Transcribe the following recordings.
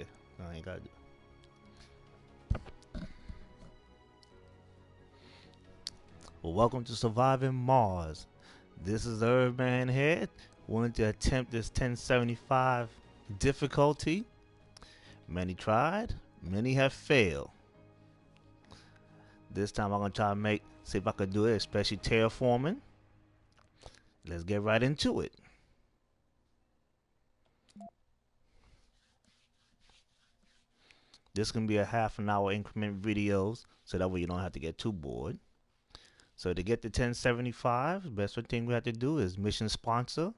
Yeah, I ain't got. Well, welcome to Surviving Mars. This is the herbmon here. Wanted to attempt this 1075 difficulty. Many tried, many have failed. This time I'm gonna try to see if I could do it, especially terraforming. Let's get right into it. This can be a half an hour increment videos, so that way you don't have to get too bored. So to get the 1075, the best thing we have to do is mission sponsor.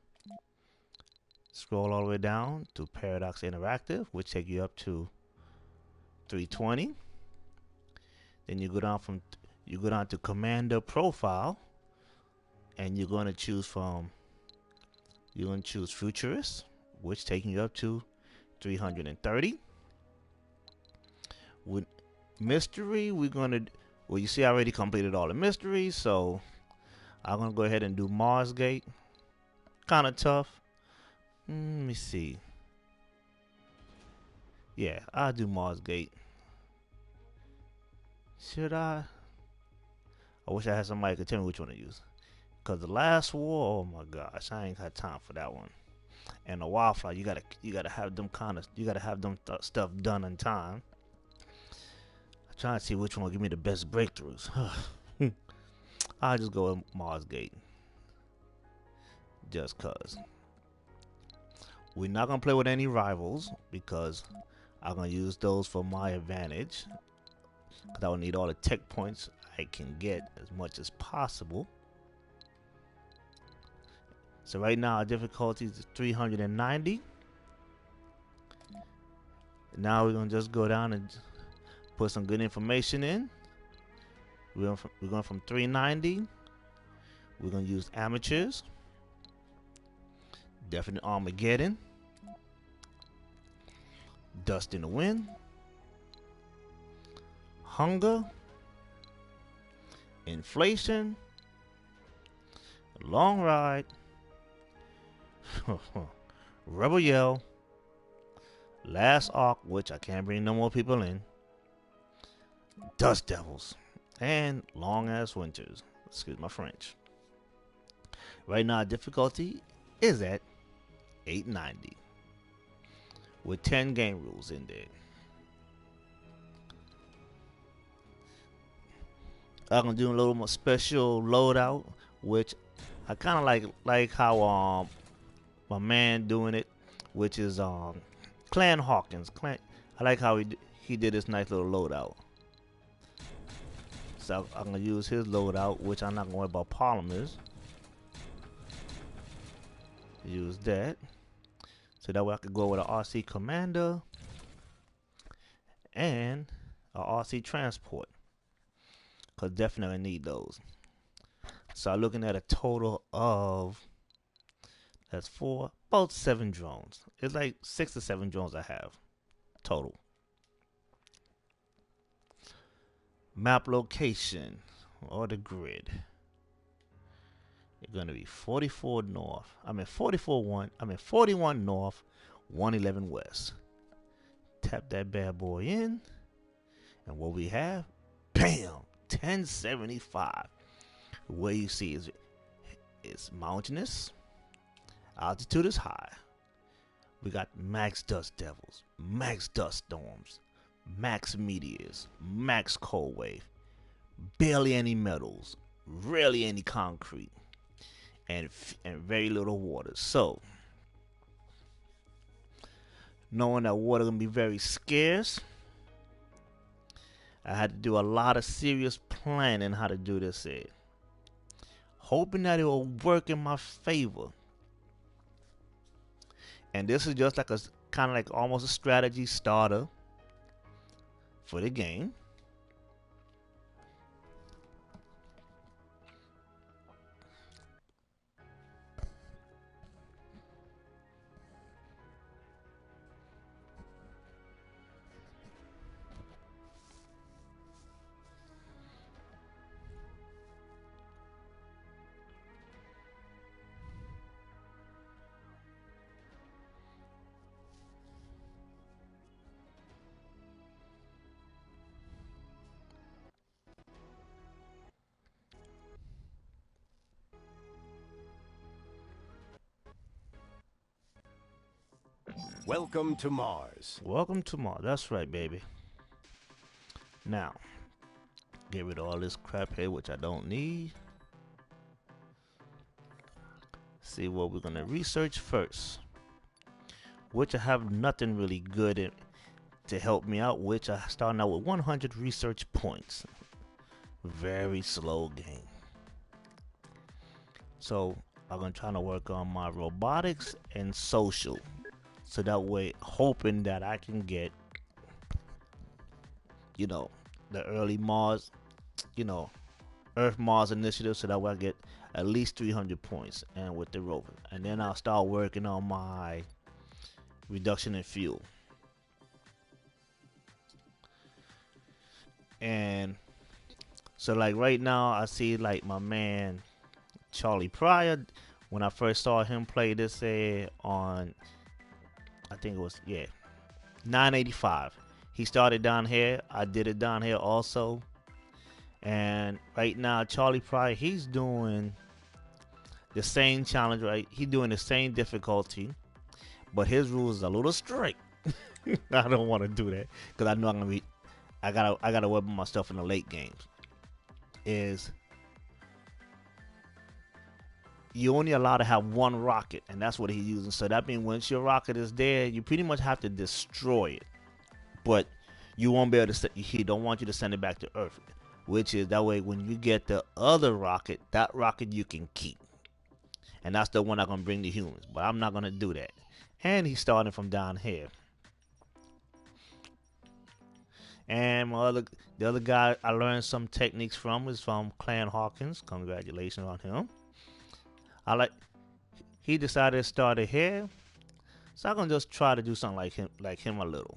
Scroll all the way down to Paradox Interactive, which take you up to 320. Then you go down to Commander Profile, and you're going to choose Futurist, which taking you up to 330. With Mystery, well, you see I already completed all the mysteries, so I'm gonna go ahead and do Mars Gate. Kind of tough. Let me see. Yeah, I'll do Mars Gate. Should I? I wish I had somebody who could tell me which one to use. Cause the last war, oh my gosh, I ain't got time for that one. And the wildflower, you gotta have them stuff done in time. I'm trying to see which one will give me the best breakthroughs. I'll just go with Mars Gate. Just cause. We're not gonna play with any rivals because I'm gonna use those for my advantage. Cause I will need all the tech points I can get as much as possible. So right now our difficulty is 390. Now we're gonna just go down and put some good information in. We're going from 390. We're gonna use amateurs. Definite Armageddon. Dust in the Wind. Hunger. Inflation. Long Ride. Rebel Yell. Last Arc, which I can't bring no more people in. Dust Devils. And Long Ass Winters. Excuse my French. Right now, difficulty is at 890. With 10 game rules in there. I'm gonna do a little more special loadout, which I kind of like how my man doing it, which is Clan Hawkins. I like how he did this nice little loadout. So I'm gonna use his loadout, which I'm not gonna worry about polymers. Use that, so that way I could go with an RC Commander and a RC Transport, cause definitely need those. So I'm looking at a total of about 7 drones. It's like 6 or 7 drones I have total. Map location or the grid. It's gonna be 44 north. 41 north, 111 west. Tap that bad boy in, and what we have, bam, 1075. Where you see is it's mountainous. Altitude is high. We got max dust devils, max dust storms, max meteors, max cold wave, barely any metals, rarely any concrete, and very little water. So, knowing that water gonna be very scarce, I had to do a lot of serious planning how to do this here, hoping that it will work in my favor. And this is just like a kind of like almost a strategy starter for the game. Welcome to Mars. Welcome to Mars. That's right, baby. Now, get rid of all this crap here, which I don't need. See what we're gonna research first. Which I have nothing really good in to help me out. Which I starting out with 100 research points. Very slow game. So I'm gonna try to work on my robotics and social. So that way, hoping that I can get, the early Mars, Earth Mars initiative, so that way I get at least 300 points, and with the rover, and then I'll start working on my reduction in fuel. And so, like right now, I see like my man Charlie Pryor. When I first saw him play this on, I think it was 985. He started down here. I did it down here also. And right now, Charlie Pryor, he's doing the same challenge, right? He's doing the same difficulty, but his rules is a little strict. I don't want to do that because I know I'm gonna be. I gotta work on my stuff in the late games. Is you only allowed to have one rocket, and that's what he's using. So that means once your rocket is there, you pretty much have to destroy it. But you won't be able to. He don't want you to send it back to Earth, which is that way when you get the other rocket, that rocket you can keep, and that's the one I'm gonna bring to humans. But I'm not gonna do that. And he's starting from down here. And the other guy I learned some techniques from is from Clan Hawkins. Congratulations on him. He decided to start it here, so I'm gonna just try to do something like him a little.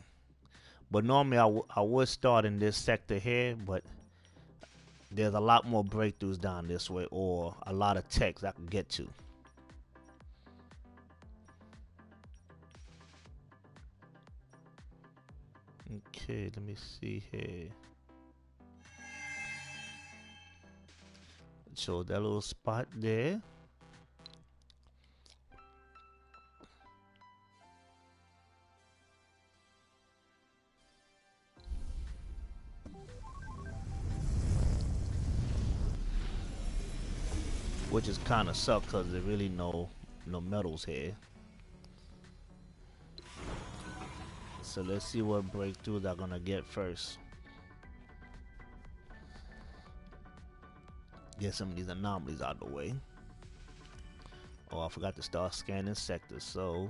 But normally I would start in this sector here, but there's a lot more breakthroughs down this way, or a lot of techs I can get to. Okay, let me see here. So that little spot there. Which is kind of suck because there really no metals here. So let's see what breakthroughs I'm gonna get first. Get some of these anomalies out of the way. Oh, I forgot to start scanning sectors, so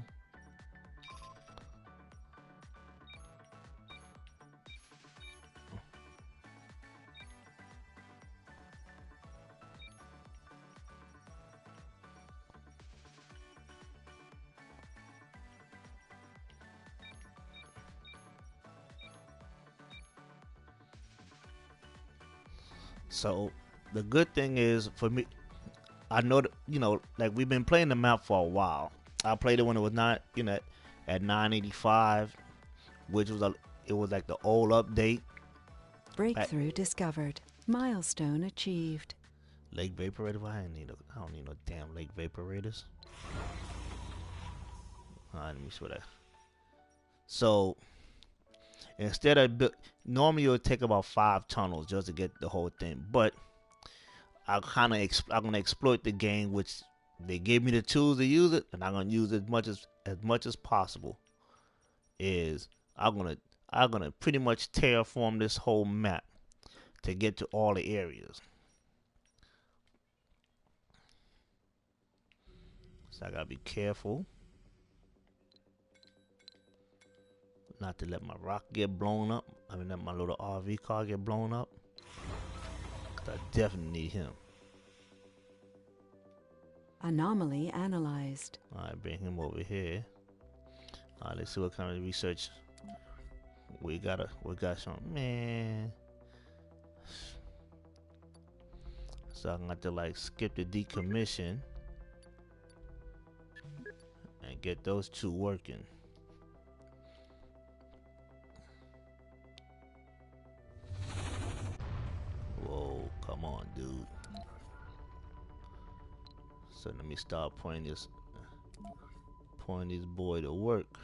the good thing is for me, I know that, like we've been playing the map for a while. I played it when it was not, at 985, which was it was like the old update. Breakthrough discovered. Milestone achieved. Lake Vaporator? I don't need no damn Lake Vaporators. Alright, let me show that. So instead of normally it would take about 5 tunnels just to get the whole thing, but I'm gonna exploit the game, which they gave me the tools to use it, and I'm gonna use as much as possible. I'm gonna pretty much terraform this whole map to get to all the areas. So I gotta be careful not to let my rock get blown up. I mean, let my little RV car get blown up. I definitely need him. Anomaly analyzed. Alright, bring him over here. Alright, let's see what kind of research we got some. Man. So I'm gonna have to like skip the decommission and get those 2 working. Whoa, come on, dude. So let me start pointing this boy to work.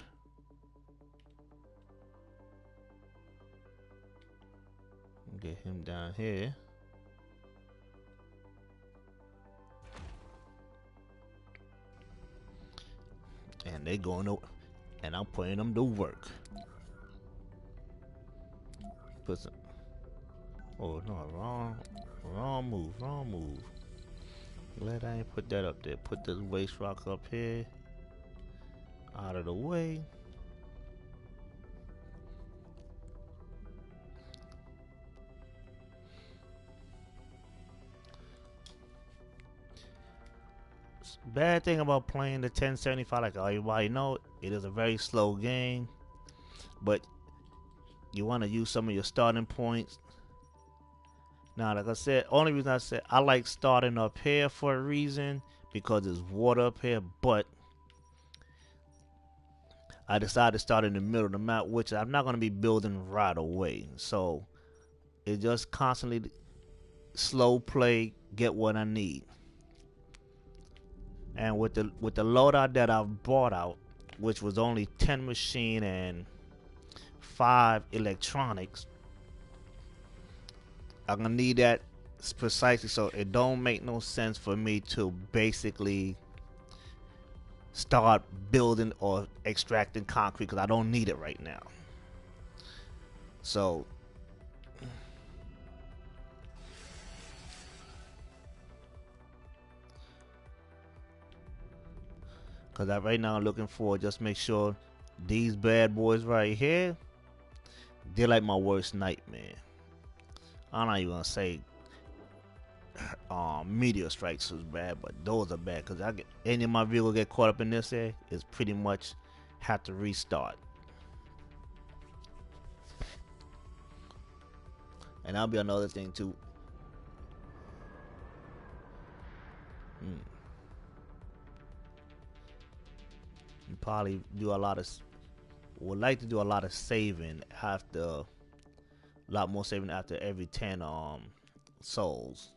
Get him down here. And they going to, and I'm putting them to work. Put some. Oh no, wrong move. Glad I ain't put that up there. Put this waste rock up here, out of the way. Bad thing about playing the 1075, like everybody know, it is a very slow game, but you want to use some of your starting points. Now, like I said, only reason I said I like starting up here for a reason, because there's water up here, but I decided to start in the middle of the map, which I'm not going to be building right away. So it just constantly slow play, get what I need. And with the loadout that I've bought out, which was only 10 machine and 5 electronics, I'm gonna need that precisely. So it don't make no sense for me to basically start building or extracting concrete, because I don't need it right now. So because I right now I'm looking for, just make sure these bad boys right here, they're like my worst nightmare. I'm not even gonna say meteor strikes is bad, but those are bad, because I get any of my vehicle get caught up in this area, is pretty much have to restart. And that'll be another thing too. You probably do a lot of, would like to do a lot of saving after, a lot more saving after every 10 souls.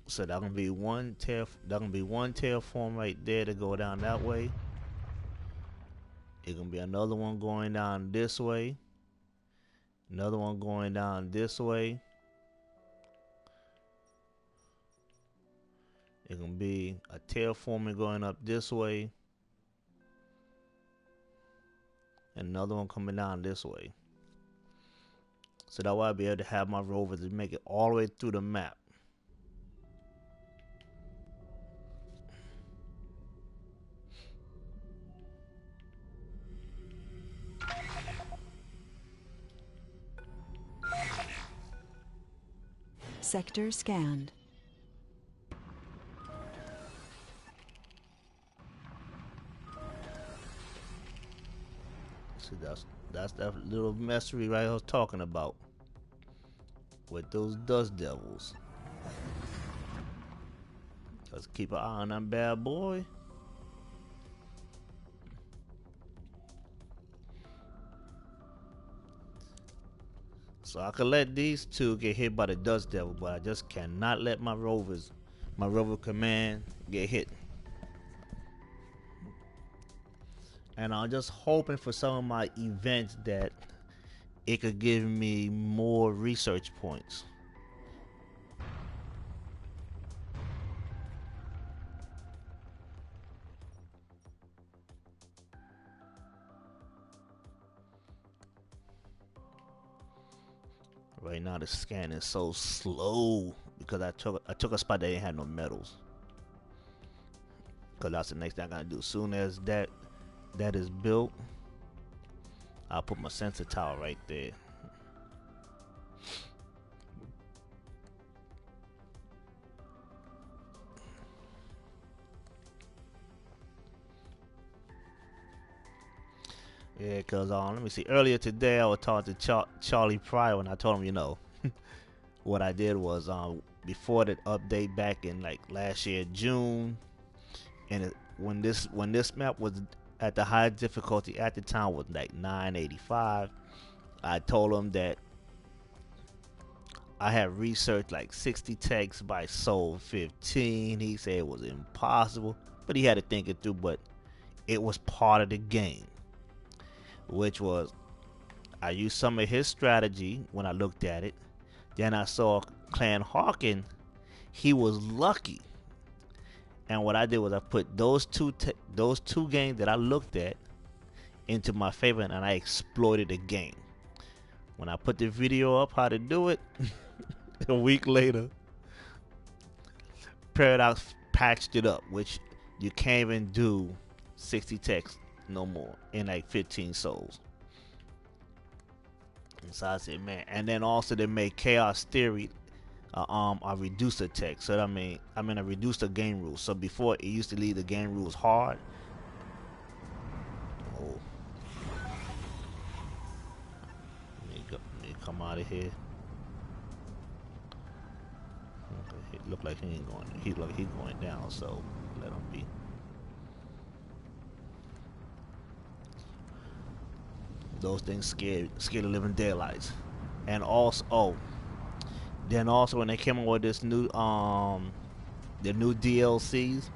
So that's gonna be one terraform right there to go down that way. It's gonna be another one going down this way. Another one going down this way. It's gonna be a terraforming going up this way. And another one coming down this way. So that way I'll be able to have my rovers to make it all the way through the map. Sector scanned. See, that's that little mystery right I was talking about with those dust devils. Let's keep an eye on that bad boy. So I could let these two get hit by the dust devil, but I just cannot let my rover command get hit. And I'm just hoping for some of my events that it could give me more research points. Right now the scan is so slow because I took a spot that didn't have no metals. Cause that's the next thing I gotta do. Soon as that is built, I'll put my sensor tower right there. Yeah, cause let me see. Earlier today, I was talking to Charlie Pryor, and I told him, you know, what I did was before the update back in like last year June, and when this map was at the high difficulty at the time was like 985. I told him that I had researched like 60 techs by Soul 15. He said it was impossible, but he had to think it through. But it was part of the game, which was I used some of his strategy when I looked at it. Then I saw Clan Hawken. He was lucky, and what I did was I put those two games that I looked at into my favor, and I exploited the game. When I put the video up how to do it, a week later, Paradox patched it up, which you can't even do 60 texts no more in like 15 souls. And so I said, man, and then also they made Chaos Theory a reducer text. So I mean a reducer game rules. So before it used to leave the game rules hard. Oh, let me come out of here. Okay, it look like he ain't going. He look like he's going down. So let him be. Those things scared the living daylights. And also, then also when they came up with this new the new DLCs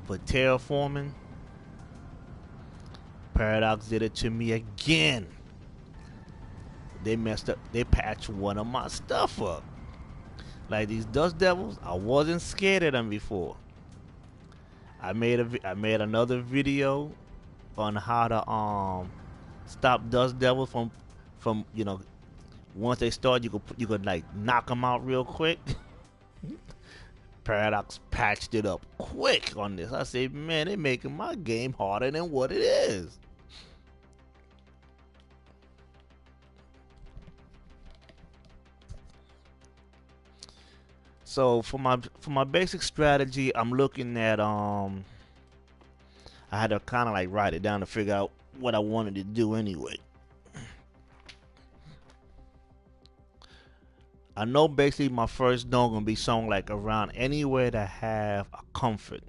for terraforming, Paradox did it to me again. They messed up. They patched one of my stuff up. Like these Dust Devils, I wasn't scared of them before. I made another video on how to stop Dust Devils from once they start you could like knock them out real quick. Paradox patched it up quick on this. I said, man, they're making my game harder than what it is. So for my basic strategy, I'm looking at I had to kind of like write it down to figure out what I wanted to do anyway. I know basically my first dome gonna be something like around anywhere to have a comfort.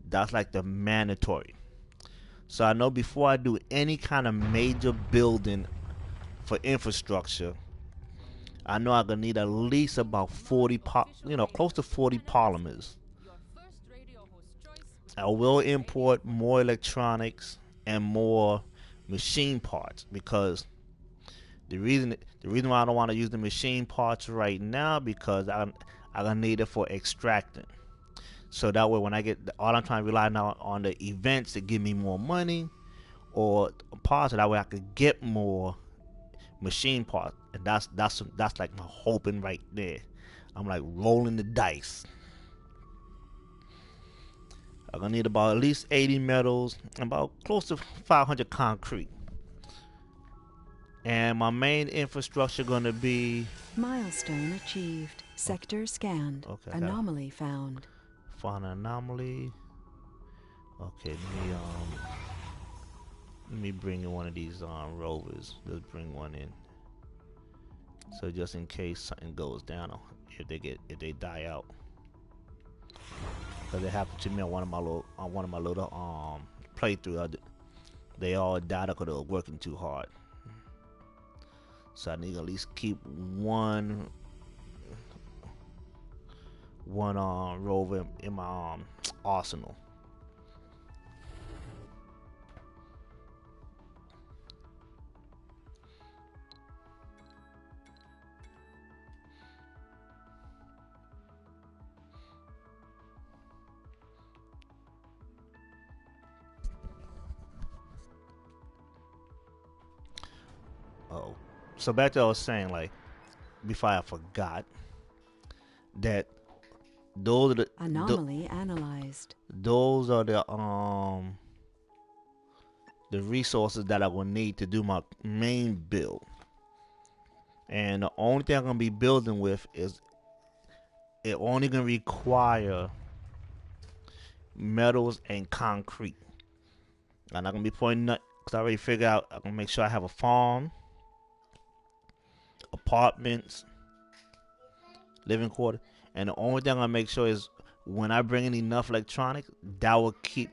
That's like the mandatory. So I know before I do any kind of major building for infrastructure, I know I'm gonna need at least about 40 close to 40 polymers. I will import more electronics and more machine parts because the reason why I don't want to use the machine parts right now because I'm gonna need it for extracting. So that way when I get all I'm trying to rely now on the events to give me more money or parts, so that way I could get more machine parts, and that's like my hoping right there. I'm like rolling the dice. I'm gonna need about at least 80 metals and about close to 500 concrete. And my main infrastructure gonna be Milestone achieved. Sector scanned. Okay, Anomaly found. Find an anomaly. Okay, let me bring in one of these rovers. Let's bring one in. So just in case something goes down, if they die out, because it happened to me on one of my little playthrough. They all died because they were working too hard. So I need to at least keep one rover in my arsenal. Oh, so back to what I was saying, like before I forgot that those are the Anomaly analyzed. those are the resources that I will need to do my main build. And the only thing I'm gonna be building with is it only gonna require metals and concrete. I'm not gonna be putting nothing because I already figured out I'm gonna make sure I have a farm, apartments, living quarter, and the only thing I'm gonna make sure is when I bring in enough electronics, that will keep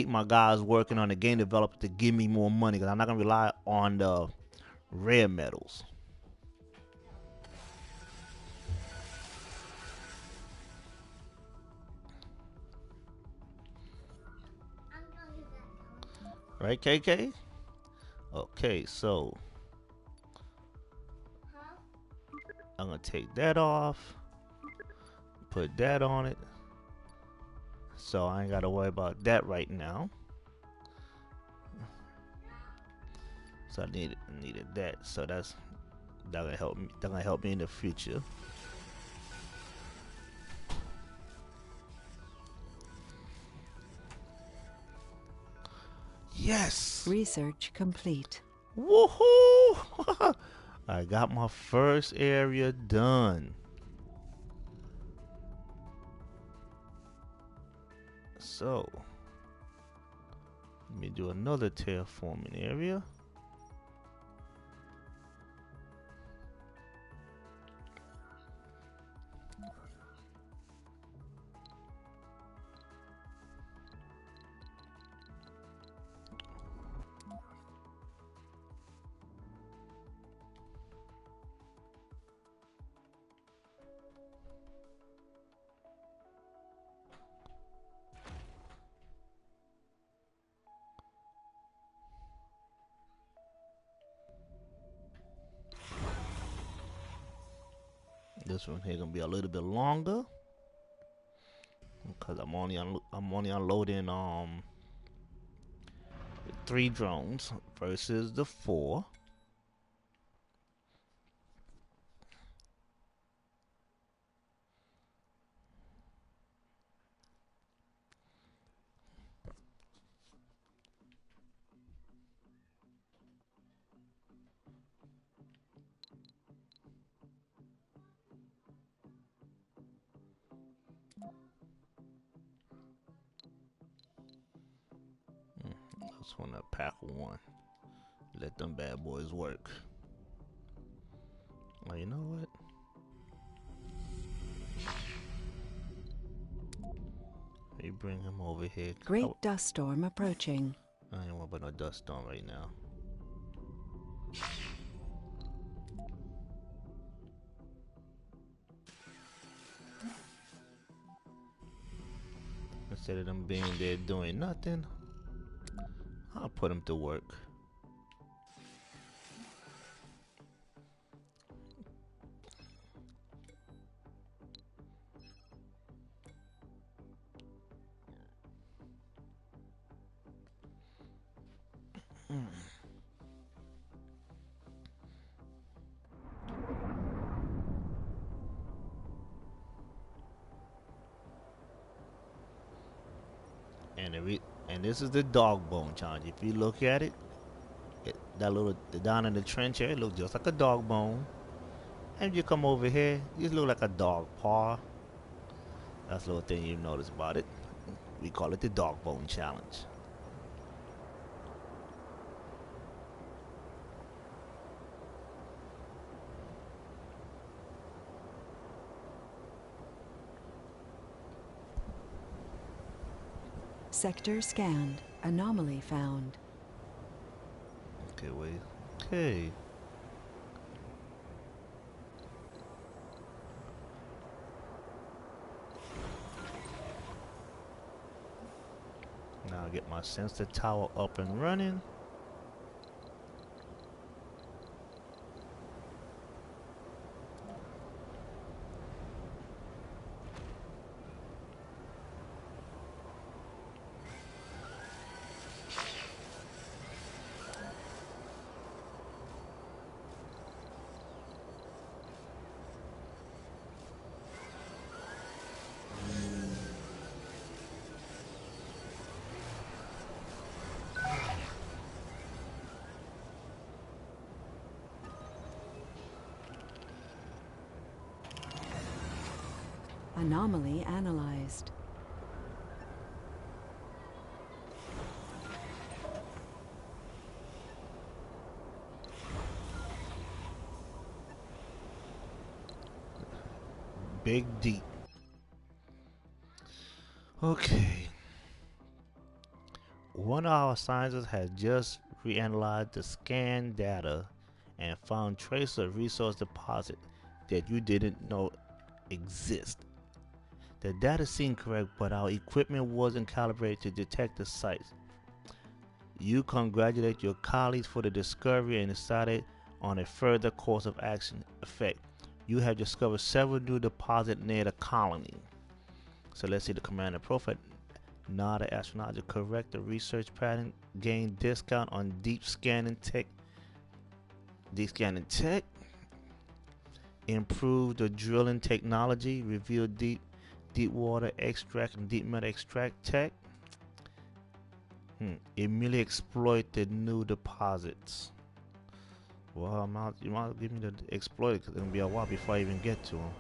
my guys working on the game developer to give me more money because I'm not gonna rely on the rare metals. Right, KK? Okay, so I'm gonna take that off, put that on it, so I ain't gotta worry about that right now. So I needed that, so that gonna help me. That gonna help me in the future. Yes. Research complete. Woohoo! I got my first area done. So let me do another terraforming area. This one here gonna be a little bit longer because I'm only unloading 3 drones versus the 4. Just want to pack 1. Let them bad boys work. Well, you know what? You bring him over here. Great dust storm approaching. I ain't worried about no dust storm right now. Instead of them being there doing nothing, I'll put them to work. And this is the dog bone challenge. If you look at it, that little down in the trench here, it looks just like a dog bone. And you come over here, it look like a dog paw. That's the little thing you notice about it. We call it the dog bone challenge. Sector scanned. Anomaly found. Okay, wait. Okay. Now I get my sensor tower up and running. Anomaly analyzed. Big deep. Okay. One of our scientists has just reanalyzed the scan data and found traces of resource deposit that you didn't know exist. The data seemed correct, but our equipment wasn't calibrated to detect the sites. You congratulate your colleagues for the discovery and decided on a further course of action. Effect. You have discovered several new deposits near the colony. So let's see the commander profile. Nada astronaut to correct the research pattern. Gain discount on deep scanning tech. Deep scanning tech. Improve the drilling technology. Reveal deep water extract and deep metal extract tech. Immediately exploit the new deposits. Well, you might give me the exploit because it's gonna be a while before I even get to them.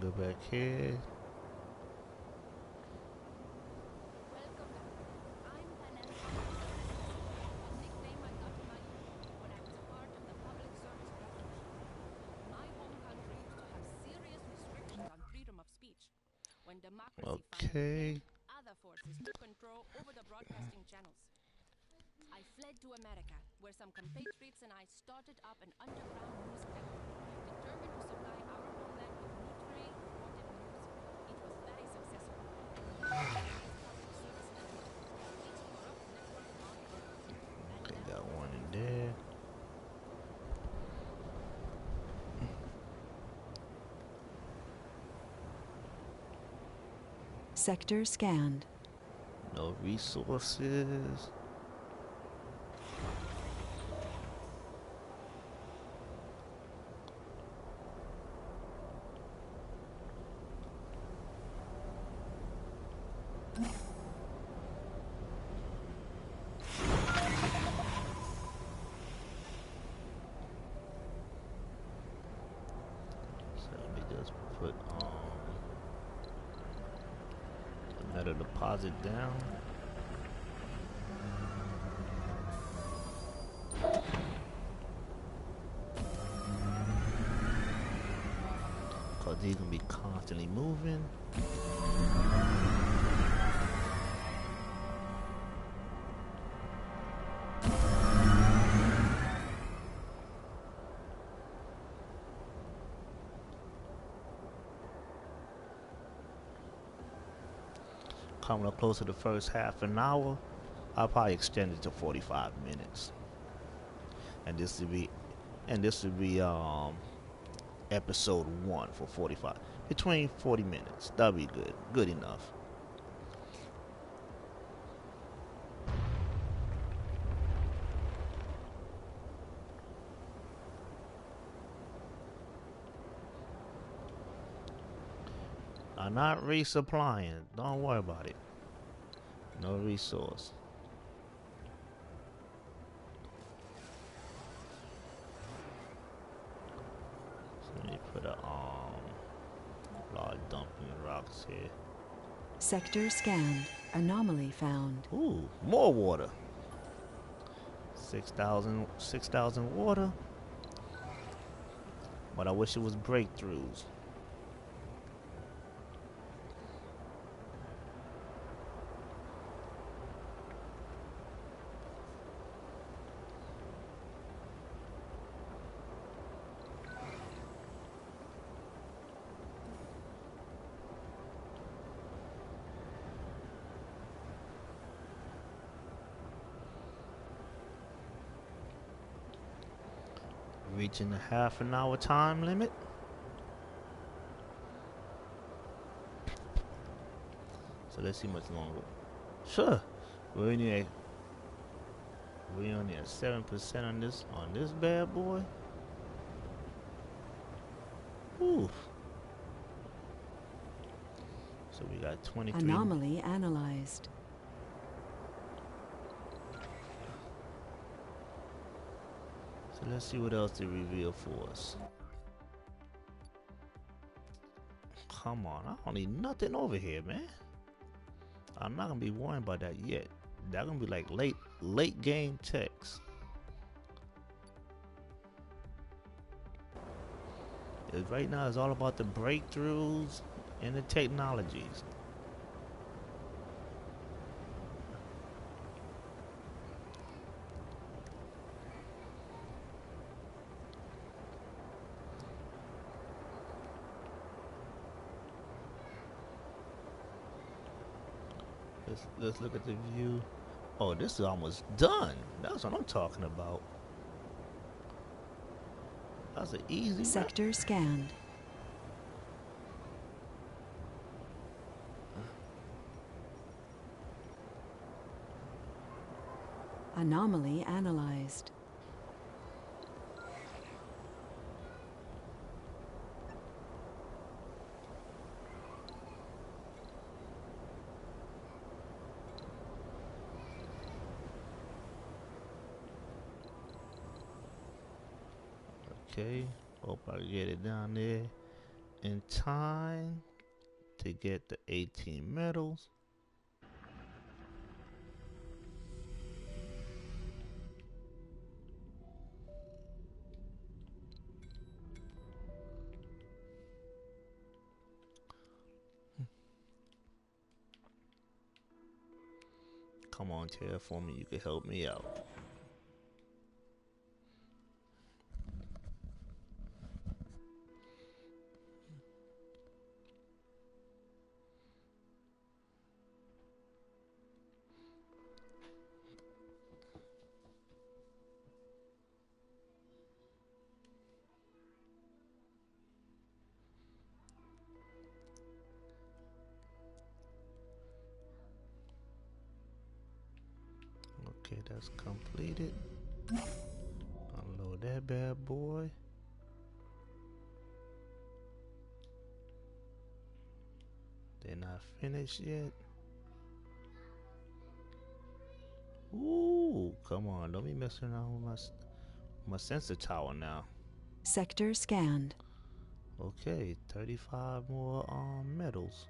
Go back here. Okay. Other forces took control over the broadcasting channels. I fled to America, where some compatriots and I started up an underground news network, determined to supply our homeland with neutrally reported news. It was very successful. Okay, got one in there. Sector scanned. No resources. So let me just put the metal deposit down. Cause these gonna be constantly moving. Coming up close to the first half an hour, I'll probably extend it to 45 minutes. And this would be episode 1 for 45. Between 40 minutes. That'll be good. Good enough. I'm not resupplying. Don't worry about it. No resource. So let me put a large dumping rocks here. Sector scanned. Anomaly found. Ooh, more water. 6,000 water. But I wish it was breakthroughs. Reaching the half an hour time limit. So let's see much longer. Sure. We only at 7% on this bad boy. Oof. So we got 23. Anomaly analyzed. So let's see what else they reveal for us. Come on, I don't need nothing over here, man. I'm not gonna be worrying about that yet. That's gonna be like late game text. Right now it's all about the breakthroughs and the technologies. Let's look at the view. Oh, this is almost done. That's what I'm talking about. That's an easy run. Sector scanned. Anomaly analyzed. Okay, hope I get it down there in time to get the 18 medals. Come on, Terraforming, you can help me out. Okay, that's completed. Unload that bad boy. They're not finished yet. Ooh, come on, don't be messing around with my sensor tower now. Sector scanned. Okay, 35 more medals.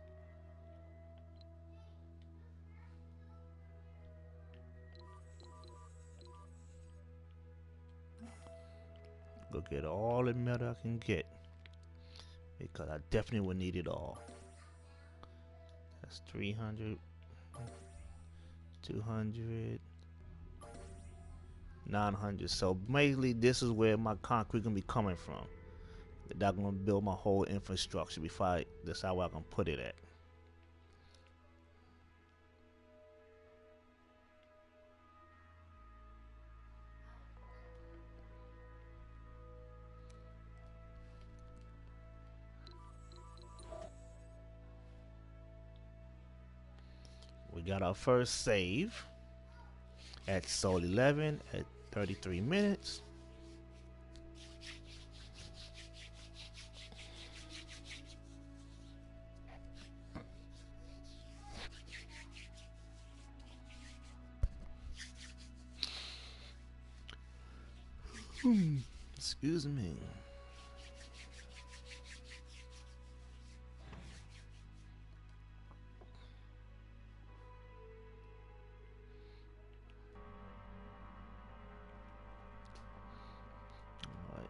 Go get all the metal I can get, because I definitely will need it all. That's 300, 200, 900. So mainly this is where my concrete gonna be coming from. That I'm gonna build my whole infrastructure before I decide where I can put it at. We got our first save at Soul 11 at 33 minutes. Excuse me. All right.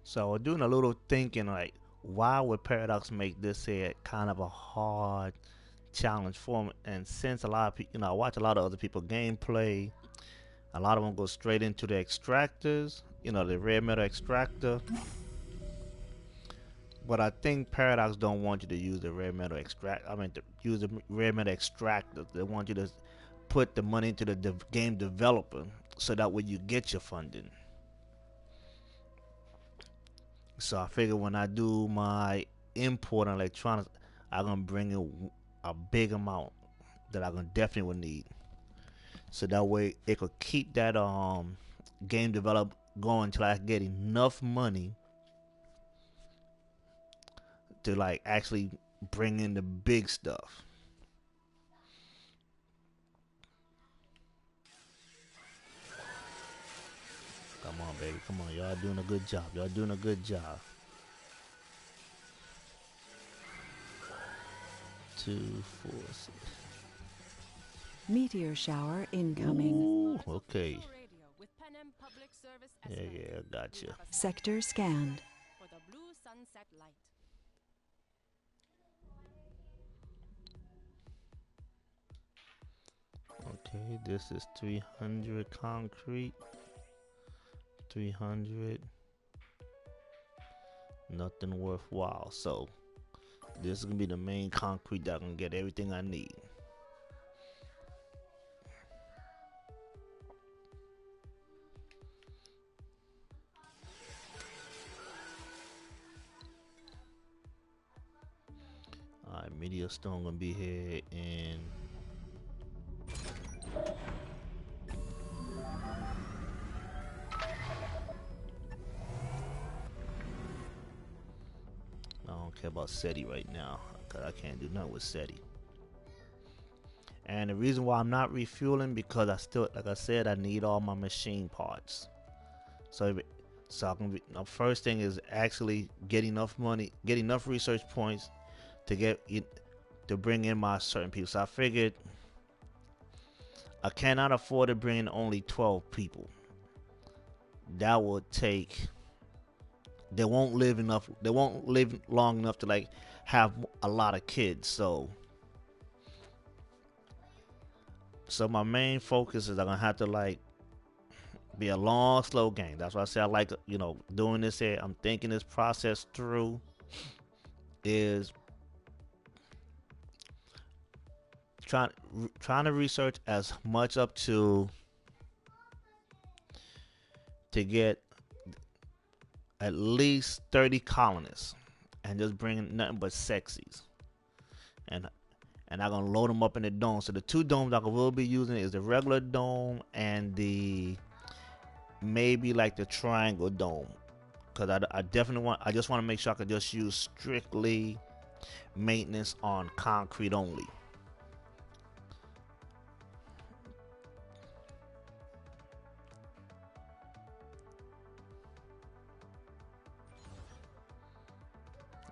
So we're doing a little thinking like, why would Paradox make this here kind of a hard challenge for me? And since a lot of people, I watch a lot of other people gameplay, a lot of them go straight into the extractors, the rare metal extractor. But I think Paradox don't want you to use the rare metal extract. I mean, to use the rare metal extractor. They want you to put the money into the game developer, so that way you get your funding. So I figure when I do my import on electronics, I'm gonna bring in a big amount that I'm gonna definitely will need. So that way it could keep that game develop going until I get enough money to like actually bring in the big stuff. Come on, baby. Come on. Y'all doing a good job. Y'all doing a good job. 2, 4, 6. Meteor shower incoming. Ooh, okay. Radio with Panem Public Service Yeah, estimates. yeah, gotcha. You have a Sector scanned. for the blue sunset light. Okay, this is 300 concrete. 300. Nothing worthwhile. So this is gonna be the main concrete that can get everything I need. Alright, meteor stone gonna be here in I don't care about SETI right now, cause I can't do nothing with SETI. And the reason why I'm not refueling because I still, like I said, I need all my machine parts. So, I can. The first thing is actually get enough money, get enough research points to get it to bring in my certain people. So I figured I cannot afford to bring in only 12 people. That would take. They won't live enough. They won't live long enough to like have a lot of kids. So my main focus is I'm gonna have to like be a long, slow game. That's why I say I like doing this here. I'm thinking this process through. Is trying to research as much up to get at least 30 colonists and just bring nothing but sexies. And I'm gonna load them up in the dome. So the two domes I will be using is the regular dome and the maybe like the triangle dome. Cause I definitely I just want to make sure I can just use strictly maintenance on concrete only.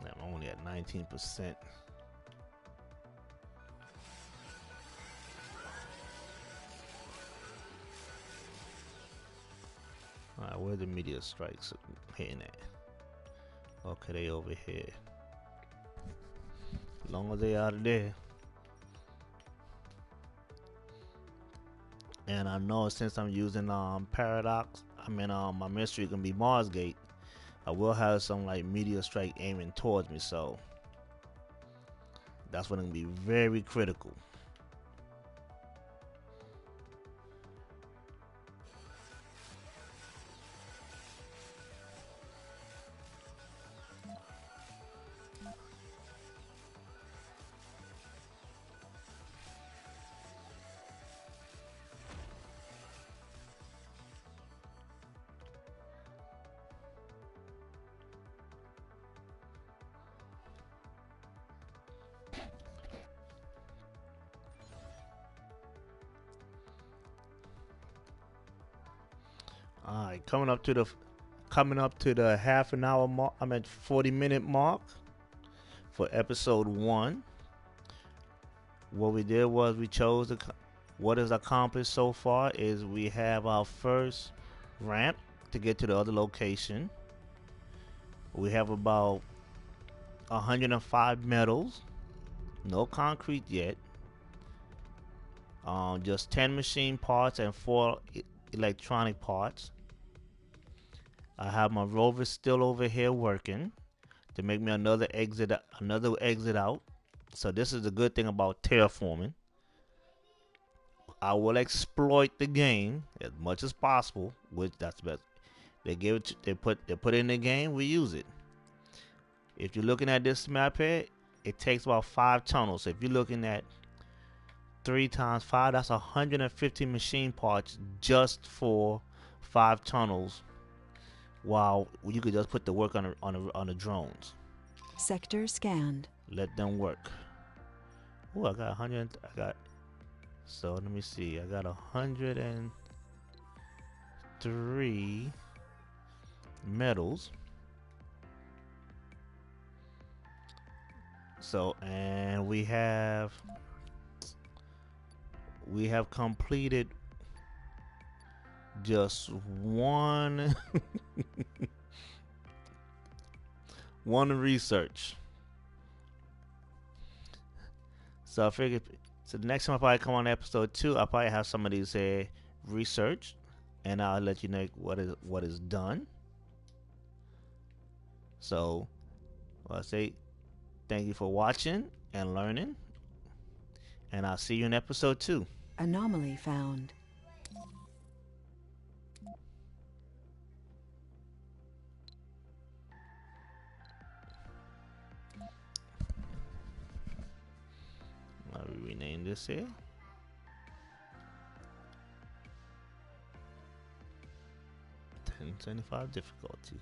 I'm only at 19%. Alright, where the meteor strikes hitting at? Okay, they over here. As long as they out of there. And I know since I'm using Paradox, my mystery gonna be Marsgate. I will have some like meteor strike aiming towards me, so that's gonna be very critical. All right, coming up to the half an hour mark. I'm at 40-minute mark for episode 1. What we did was we chose what is accomplished so far is we have our first ramp to get to the other location. We have about 105 metals, no concrete yet. Just 10 machine parts and 4 electronic parts. I have my rover still over here working to make me another exit out. So this is the good thing about terraforming. I will exploit the game as much as possible, which that's best. They put it in the game, we use it. If you're looking at this map here, it takes about 5 tunnels. So if you're looking at 3 times 5, that's 150 machine parts just for 5 tunnels. While you could just put the work on the drones. Sector scanned. Let them work. Oh, I got 100. So let me see. I got 103 metals. So, and we have completed just one one research. So I figured So the next time I probably come on episode 2, I'll probably have some of these research, and I'll let you know what is done. So I'll say thank you for watching and learning, and I'll see you in episode 2. Anomaly found. I'll rename this here. 1075 difficulty.